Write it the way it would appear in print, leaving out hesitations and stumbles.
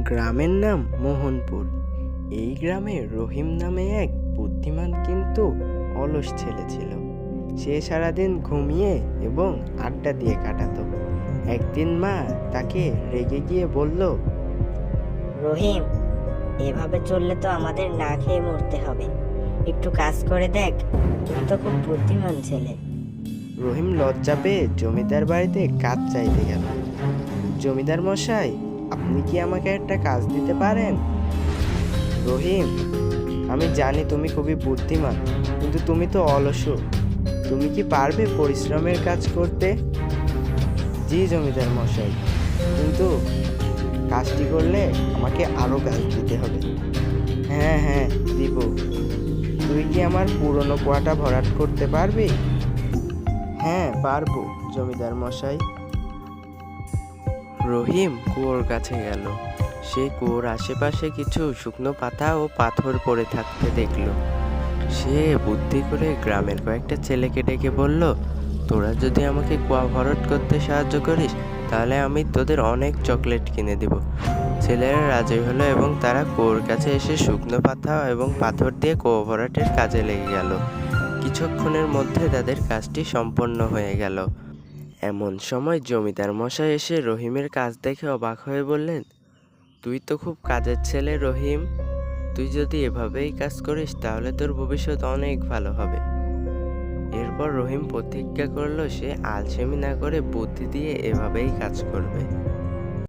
গ্রামের নাম মোহনপুর। এই গ্রামে রহিম নামে এক বুদ্ধিমান কিন্তু অলস ছেলে ছিল। সে সারাদিন ঘুমিয়ে এবং আড্ডা দিয়ে কাটাতো। একদিন মা তাকে রেগে গিয়ে বলল, রহিম, এভাবে চললে তো আমাদের না খেয়ে মরতে হবে। একটু কাজ করে দেখ, তুই তো খুব বুদ্ধিমান ছেলে। রহিম লজ্জা পেয়ে জমিদার বাড়িতে কাজ চাইতে গেল। জমিদার মশাই, আপনি কি আমাকে একটা কাজ দিতে পারেন? রহিম, আমি জানি তুমি খুবই বুদ্ধিমান, কিন্তু তুমি তো অলস। তুমি কি পারবে পরিশ্রমের কাজ করতে? জি জমিদার মশাই, কিন্তু কাজটি করলে আমাকে আরো কাজ দিতে হবে। হ্যাঁ হ্যাঁ, দিব। তুই কি আমার পুরনো কুয়াটা ভরাট করতে পারবি? হ্যাঁ পারবো জমিদার মশাই। রহিম কুয়োর কাছে গেল। সে কুয়োর আশেপাশে কিছু শুকনো পাতা ও পাথর পড়ে থাকতে দেখলো। সে বুদ্ধি করে গ্রামের কয়েকটা ছেলেকে ডেকে বলল, তোরা যদি আমাকে কুয়া ভরাট করতে সাহায্য করিস তাহলে আমি তোদের অনেক চকলেট কিনে দিব। ছেলেরা রাজি হলো এবং তারা কুয়োর কাছে এসে শুকনো পাতা এবং পাথর দিয়ে কুয়া ভরাটের কাজে লেগে গেল। কিছুক্ষণের মধ্যে তাদের কাজটি সম্পন্ন হয়ে গেল। এমন সময় জমিদার মশাই এসে রহিমের কাজ দেখে অবাক হয়ে বললেন, তুই তো খুব কাজের ছেলে রহিম। তুই যদি এভাবেই কাজ করিস তাহলে তোর ভবিষ্যৎ অনেক ভালো হবে। এরপর রহিম প্রতিজ্ঞা করলো সে আলসেমি না করে বুদ্ধি দিয়ে এভাবেই কাজ করবে।